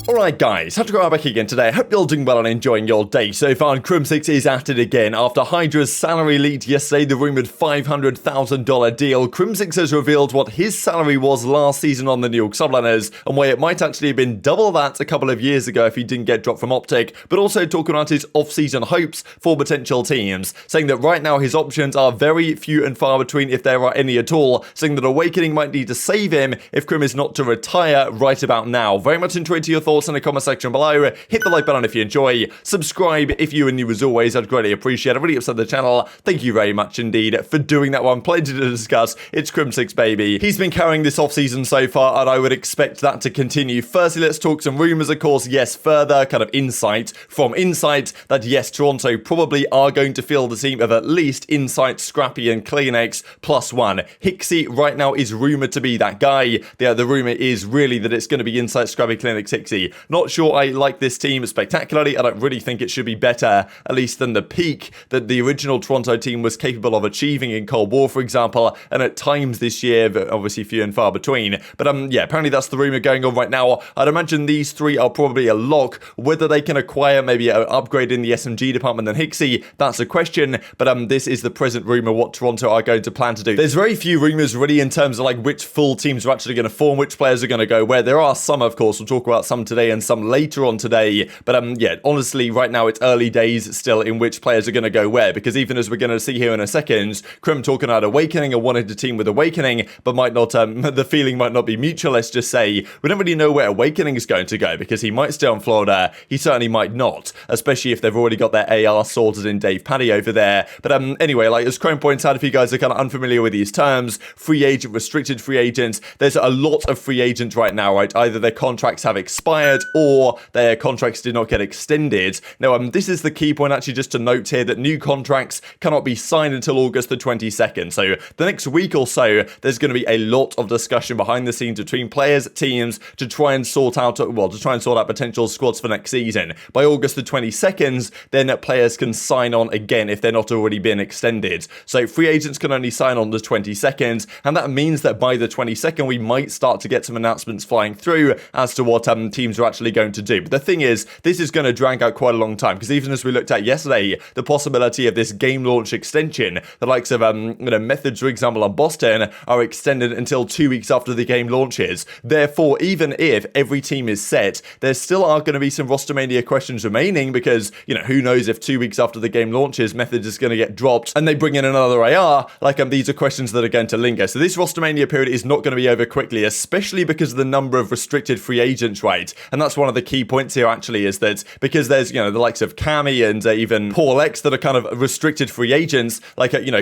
Alright guys, TacticalRab back again today. I hope you're all doing well and enjoying your day so far, and Crimsix is at it again. After Hydra's salary leaked yesterday, the rumoured $500,000 deal, Crimsix has revealed what his salary was last season on the New York Subliners, and why it might actually have been double that a couple of years ago if he didn't get dropped from OpTic, but also talking about his off-season hopes for potential teams, saying that right now his options are very few and far between if there are any at all, saying that Awakening might need to save him if Crim is not to retire right about now. Very much enjoyed your thoughts in the comment section below. Hit the like button if you enjoy. Subscribe if you are new as always. I'd greatly appreciate it. Really upset the channel. Thank you very much indeed for doing that one. Plenty to discuss. It's Crimsix, baby. He's been carrying this off-season so far, and I would expect that to continue. Firstly, let's talk some rumours, of course. Yes, further kind of insight from Insight that yes, Toronto probably are going to fill the team of at least Insight, Scrappy, and CleanX +1. Hicksy right now is rumoured to be that guy. The rumour is really that it's going to be Insight, Scrappy, CleanX, Hicksy. Not sure I like this team spectacularly. I don't really think it should be better, at least than the peak that the original Toronto team was capable of achieving in Cold War, for example, and at times this year, but obviously few and far between. But yeah, apparently that's the rumour going on right now. I'd imagine these three are probably a lock. Whether they can acquire maybe an upgrade in the SMG department than Hicksy, that's a question. But this is the present rumour what Toronto are going to plan to do. There's very few rumours really in terms of like which full teams are actually going to form, which players are going to go where. There are some, of course. We'll talk about some today and some later on today, but yeah, honestly right now it's early days still in which players are going to go where, because even as we're going to see here in a second, Crim talking about Awakening and wanting to team with Awakening, but might not, the feeling might not be mutual. Let's just say we don't really know where Awakening is going to go, because he might stay on Florida, he certainly might not, especially if they've already got their AR sorted in Dave Paddy over there. But anyway, like as Chrome points out, if you guys are kind of unfamiliar with these terms, free agent, restricted free agents, there's a lot of free agents right now, right? Either their contracts have expired or their contracts did not get extended. Now, this is the key point actually, just to note here that new contracts cannot be signed until August the 22nd. So the next week or so, there's going to be a lot of discussion behind the scenes between players, teams to try and sort out, potential squads for next season. By August the 22nd, then players can sign on again if they're not already been extended. So free agents can only sign on the 22nd, and that means that by the 22nd, we might start to get some announcements flying through as to what teams are actually going to do. But the thing is, this is going to drag out quite a long time, because even as we looked at yesterday, the possibility of this game launch extension, the likes of Methodz, for example, on Boston are extended until 2 weeks after the game launches. Therefore, even if every team is set, there still are going to be some Rostermania questions remaining, because who knows if 2 weeks after the game launches, Methodz is going to get dropped and they bring in another AR. These are questions that are going to linger. So this Rostermania period is not going to be over quickly, especially because of the number of restricted free agents, right? And that's one of the key points here actually, is that because there's the likes of Cammy and even Paul X that are kind of restricted free agents,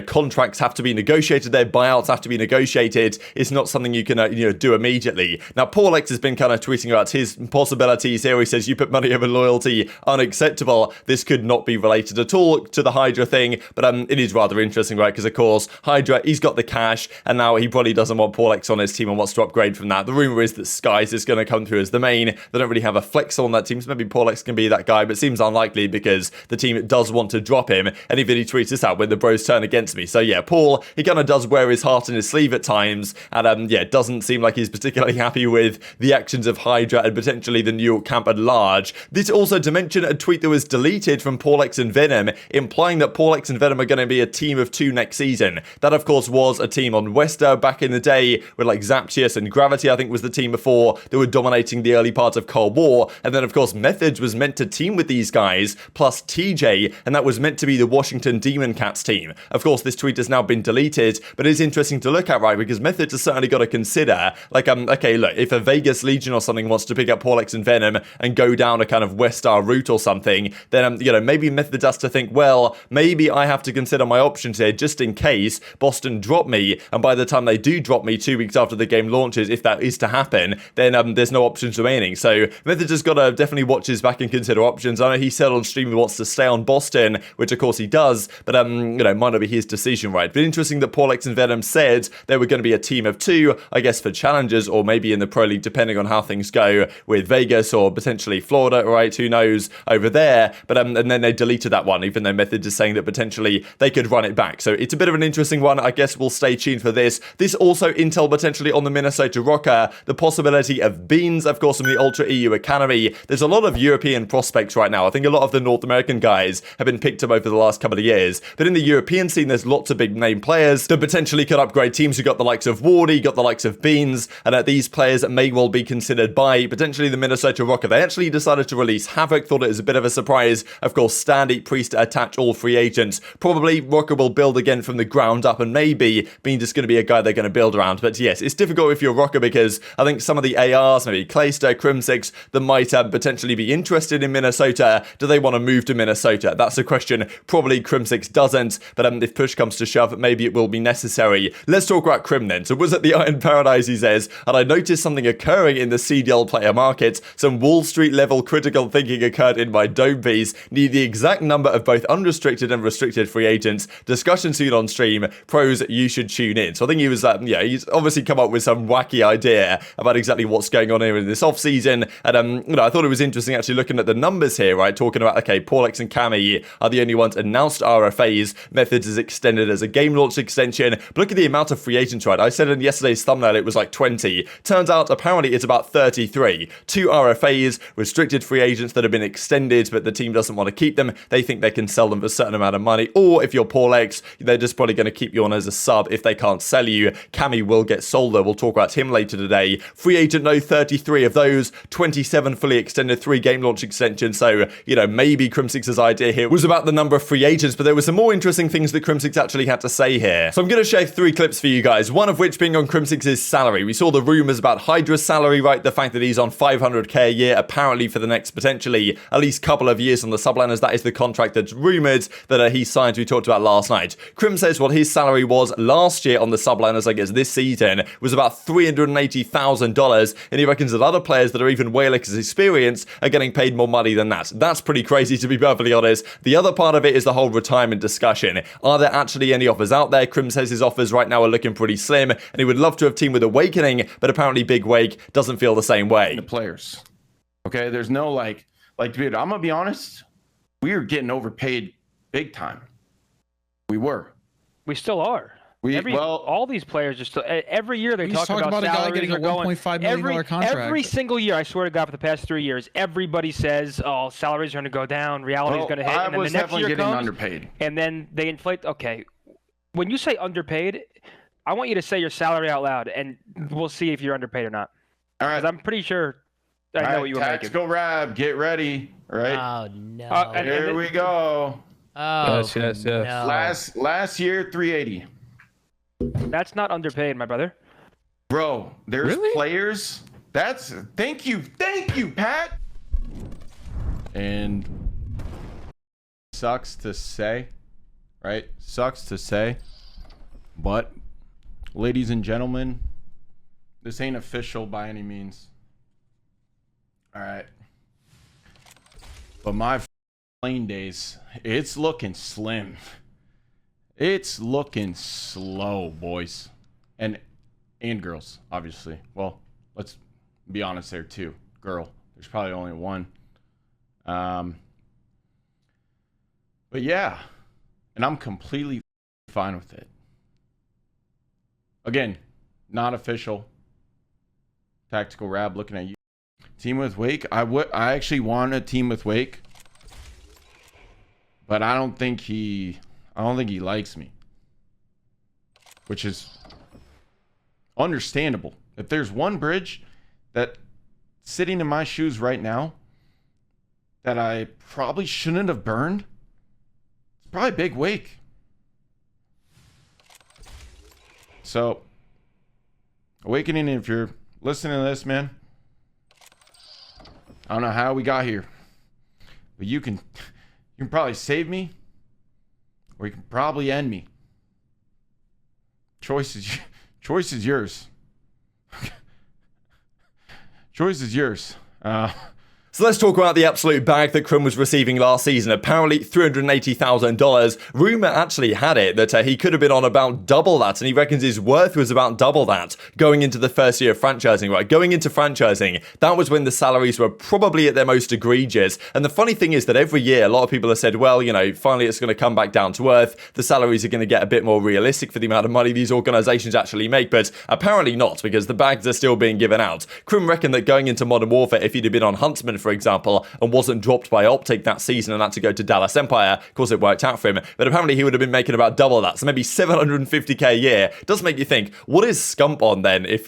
contracts have to be negotiated, their buyouts have to be negotiated. It's not something you can do immediately. Now Paul X has been kind of tweeting about his possibilities here. He says, you put money over loyalty, unacceptable. This could not be related at all to the Hydra thing, but it is rather interesting, right? Because of course Hydra, he's got the cash, and now he probably doesn't want Paul X on his team and wants to upgrade from that. The rumor is that Skies is going to come through as the main. They don't really have a flex on that team, so maybe Paul X can be that guy, but it seems unlikely because the team does want to drop him, and even he tweets this out, when the bros turn against me. So yeah, Paul, he kind of does wear his heart in his sleeve at times, and yeah, it doesn't seem like he's particularly happy with the actions of Hydra and potentially the New York camp at large. This also to mention a tweet that was deleted from Paul X and Venom, implying that Paul X and Venom are going to be a team of two next season. That of course was a team on Wester back in the day, with Zaptius and Gravity, I think was the team before, that were dominating the early part of Cold War. And then of course Methodz was meant to team with these guys, plus TJ, and that was meant to be the Washington Demon Cats team. Of course this tweet has now been deleted, but it's interesting to look at, right? Because Methodz has certainly got to consider, okay, look, if a Vegas Legion or something wants to pick up Paul X and Venom and go down a kind of Westar route or something, then maybe Methodz has to think, well, maybe I have to consider my options here just in case Boston drop me, and by the time they do drop me 2 weeks after the game launches, if that is to happen, then there's no options remaining. So Methodz has got to definitely watch his back and consider options. I know he said on stream he wants to stay on Boston, which of course he does, but might not be his decision, right? But interesting that Paul X and Venom said they were going to be a team of two, I guess for challenges, or maybe in the Pro League, depending on how things go with Vegas or potentially Florida, right? Who knows over there? But and then they deleted that one, even though Methodz is saying that potentially they could run it back. So it's a bit of an interesting one. I guess we'll stay tuned for this. This also intel potentially on the Minnesota Rocker, the possibility of Beans, of course, from the Ultra EU Academy. There's a lot of European prospects right now. I think a lot of the North American guys have been picked up over the last couple of years. But in the European scene, there's lots of big name players that potentially could upgrade teams. You've got the likes of Wardy, got the likes of Beans, and these players may well be considered by potentially the Minnesota Rocket. They actually decided to release Havoc, thought it was a bit of a surprise. Of course, Standy, Priest attach all free agents. Probably Rocket will build again from the ground up, and maybe Beans just going to be a guy they're going to build around. But yes, it's difficult if you're Rocket because I think some of the ARs, maybe Clayster, Crimsix, that might potentially be interested in Minnesota. Do they want to move to Minnesota? That's a question. Probably Crimsix doesn't, but if push comes to shove, maybe it will be necessary. Let's talk about Crim then. So was at the Iron Paradise, he says, and I noticed something occurring in the CDL player market. Some Wall Street level critical thinking occurred in my dome piece. Need the exact number of both unrestricted and restricted free agents. Discussion soon on stream. Pros, you should tune in. So I think he was, he's obviously come up with some wacky idea about exactly what's going on here in this offseason. And, I thought it was interesting actually looking at the numbers here, right? Talking about, okay, Paulix and Cammy are the only ones announced RFAs. Methodz is extended as a game launch extension. But look at the amount of free agents, right? I said in yesterday's thumbnail it was like 20. Turns out apparently it's about 33. 2 RFAs, restricted free agents that have been extended, but the team doesn't want to keep them. They think they can sell them for a certain amount of money. Or if you're Paulix, they're just probably going to keep you on as a sub if they can't sell you. Cammy will get sold though. We'll talk about him later today. Free agent, no, 33 of those. 27 fully extended 3 game launch extensions. So, maybe Crimsix's idea here was about the number of free agents, but there were some more interesting things that Crimsix actually had to say here. So I'm going to share 3 clips for you guys, one of which being on Crimsix's salary. We saw the rumors about Hydra's salary, right? The fact that he's on 500k a year, apparently for the next potentially at least couple of years on the subliners. That is the contract that's rumored that he signed, we talked about last night. Crim says what his salary was last year on the subliners, I guess this season, was about $380,000, and he reckons that other players that are even way less experienced are getting paid more money than that. That's pretty crazy, to be perfectly honest. The other part of it is the whole retirement discussion. Are there actually any offers out there? Crim says his offers right now are looking pretty slim, and he would love to have teamed with Awakening, but apparently Big Wake doesn't feel the same way. The players. Okay, there's no like, dude, I'm gonna be honest, we were getting overpaid big time. We were. We still are. All these players are still. Every year they talk about a guy salaries getting a $1.5 million contract. Every single year, I swear to God, for the past 3 years, everybody says, "Oh, salaries are going to go down, reality is going to hit," and then the next year comes, underpaid. And then they inflate. Okay, when you say underpaid, I want you to say your salary out loud, and we'll see if you're underpaid or not. All right, I'm pretty sure I know what you were making. TacticalRab, get ready. All right. Oh no. Here we go. Oh Yes. No. Last year, 380. That's not underpaid, my brother. Bro, there's players. Thank you, Pat. And sucks to say, right? Sucks to say, but ladies and gentlemen, this ain't official by any means. All right. But my playing days, it's looking slim. It's looking slow, boys. And girls, obviously. Well, let's be honest there too. Girl. There's probably only one. But yeah. And I'm completely fine with it. Again, not official. TacticalRab looking at you. Team with Wake. I actually want a team with Wake. But I don't think he likes me. Which is understandable. If there's one bridge that sitting in my shoes right now that I probably shouldn't have burned, it's probably Big Wake. So, Awakening, if you're listening to this, man, I don't know how we got here, but you can probably save me, or you can probably end me. Choice is yours. Choice is yours. So let's talk about the absolute bag that Crim was receiving last season. Apparently $380,000. Rumor actually had it that he could have been on about double that, and he reckons his worth was about double that going into the first year of franchising, right? Going into franchising, that was when the salaries were probably at their most egregious. And the funny thing is that every year, a lot of people have said, well, you know, finally it's going to come back down to earth. The salaries are going to get a bit more realistic for the amount of money these organizations actually make, but apparently not, because the bags are still being given out. Crim reckoned that going into Modern Warfare, if he'd have been on Huntsman, for example, and wasn't dropped by OpTic that season and had to go to Dallas Empire, of course it worked out for him, but apparently he would have been making about double that, so maybe $750k a year. Does make you think, what is Scump on then? If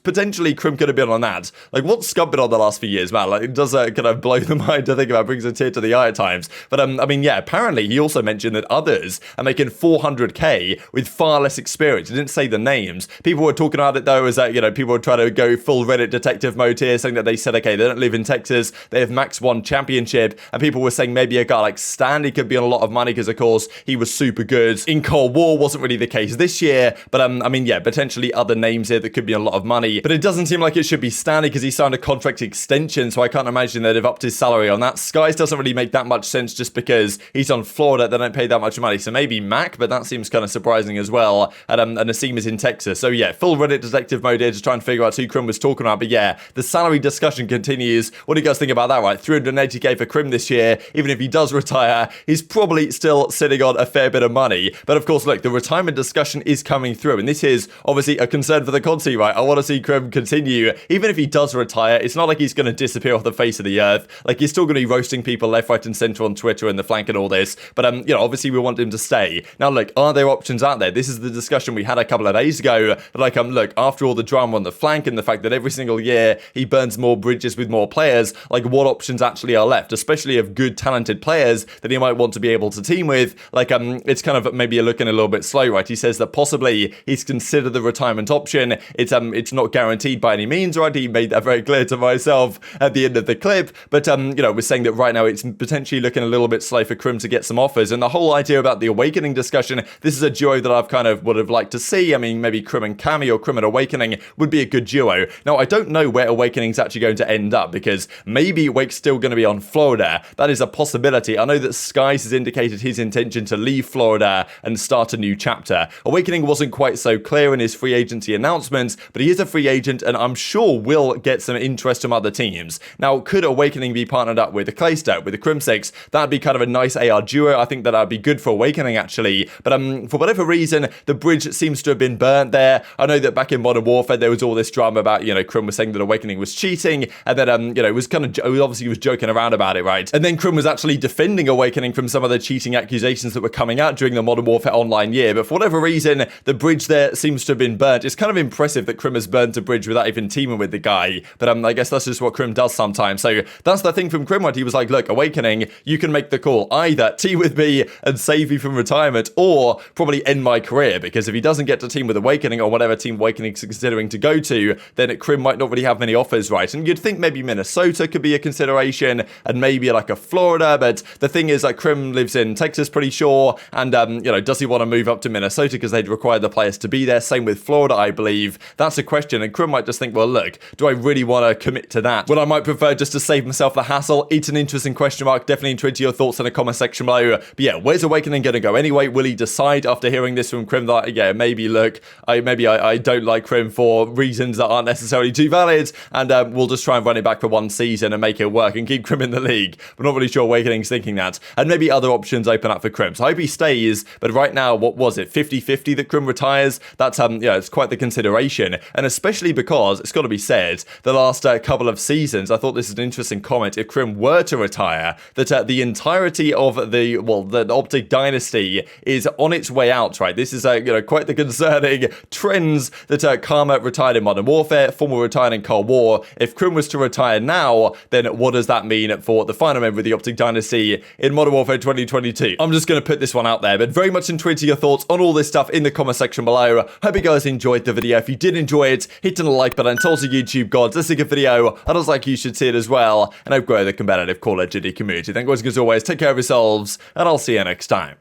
potentially Crim could have been on that, like what's Scump been on the last few years, man? Like it does kind of blow the mind to think about, brings a tear to the eye at times. But I mean, yeah, apparently he also mentioned that others are making 400k with far less experience. He didn't say the names. People were talking about it though as that, you know, people were trying to go full Reddit detective mode here, saying that they said, okay, they don't live in Texas, they have max 1 championship, and people were saying maybe a guy like Stanley could be on a lot of money because of course he was super good in Cold War. Wasn't really the case this year, but I mean, yeah, potentially other names here that could be a lot of money, but it doesn't seem like it should be Stanley because he signed a contract extension, so I can't imagine they'd have upped his salary on that. Skies doesn't really make that much sense just because he's on Florida, they don't pay that much money, so maybe Mack, but that seems kind of surprising as well, and Nassim is in Texas, so yeah, full Reddit detective mode here to try and figure out who Crim was talking about, but yeah, the salary discussion continues. What do you guys think about that, right? 380k for Crim this year. Even if he does retire, he's probably still sitting on a fair bit of money. But of course, look, the retirement discussion is coming through, and this is obviously a concern for the COD scene, right? I want to see Crim continue. Even if he does retire, it's not like he's going to disappear off the face of the earth. Like, he's still going to be roasting people left, right, and center on Twitter and the flank and all this. But, you know, obviously we want him to stay. Now, look, are there options out there? This is the discussion we had a couple of days ago. Like, look, after all the drama on the flank and the fact that every single year he burns more bridges with more players, like, what options actually are left, especially of good, talented players that he might want to be able to team with? Like, it's kind of maybe looking a little bit slow, right? He says that possibly he's considered the retirement option. It's not guaranteed by any means, right? He made that very clear to myself at the end of the clip, but, you know, we're saying that right now it's potentially looking a little bit slow for Crim to get some offers, and the whole idea about the Awakening discussion, this is a duo that I've kind of would have liked to see. I mean, maybe Crim and Cammy or Crim and Awakening would be a good duo. Now, I don't know where Awakening's actually going to end up, because maybe Wake's still going to be on Florida. That is a possibility. I know that Skies has indicated his intention to leave Florida and start a new chapter. Awakening wasn't quite so clear in his free agency announcements, but he is a free agent, and I'm sure will get some interest from other teams. Now, could Awakening be partnered up with the Clayster, with the Crimsix? That'd be kind of a nice AR duo. I think that'd be good for Awakening, actually. But for whatever reason, the bridge seems to have been burnt there. I know that back in Modern Warfare, there was all this drama about, you know, Crim was saying that Awakening was cheating, and then, you know, it was kind of, obviously he was joking around about it, right? And then Crim was actually defending Awakening from some of the cheating accusations that were coming out during the Modern Warfare Online year. But for whatever reason, the bridge there seems to have been burnt. It's kind of impressive that Crim has burnt a bridge without even teaming with the guy. But I guess that's just what Crim does sometimes. So that's the thing from Crim, right? He was like, look, Awakening, you can make the call. Either team with me and save me from retirement, or probably end my career. Because if he doesn't get to team with Awakening, or whatever team Awakening is considering to go to, then Crim might not really have many offers, right? And you'd think maybe Minnesota could be a consideration, and maybe like a Florida. But the thing is, like, Crim lives in Texas, pretty sure. And, you know, does he want to move up to Minnesota because they'd require the players to be there? Same with Florida, I believe. That's a question. And Crim might just think, well, look, do I really want to commit to that? Well, I might prefer just to save myself the hassle. It's an interesting question mark. Definitely intrigued your thoughts in the comment section below. But yeah, where's Awakening going to go anyway? Will he decide after hearing this from Crim that, yeah, maybe, look, I don't like Crim for reasons that aren't necessarily too valid, and we'll just try and run it back for one season and make it work and keep Crim in the league. We're not really sure Awakening's thinking that. And maybe other options open up for Crim. So I hope he stays, but right now, what was it, 50-50 that Crim retires? That's, yeah, it's quite the consideration. And especially because, it's got to be said, the last couple of seasons, I thought this is an interesting comment. If Crim were to retire, that the entirety of the OpTic dynasty is on its way out, right? This is, you know, quite the concerning trends that Karma retired in Modern Warfare, Formal retired in Cold War. If Crim was to retire now, then what does that mean for the final member of the OpTic dynasty in Modern Warfare 2022? I'm just going to put this one out there, but very much intrigued to your thoughts on all this stuff in the comment section below. Hope you guys enjoyed the video. If you did enjoy it, hit the like button. Tell us YouTube gods, this is a good video. I just like you should see it as well, and hope grow the competitive Call of Duty community. Thank you guys as always. Take care of yourselves, and I'll see you next time.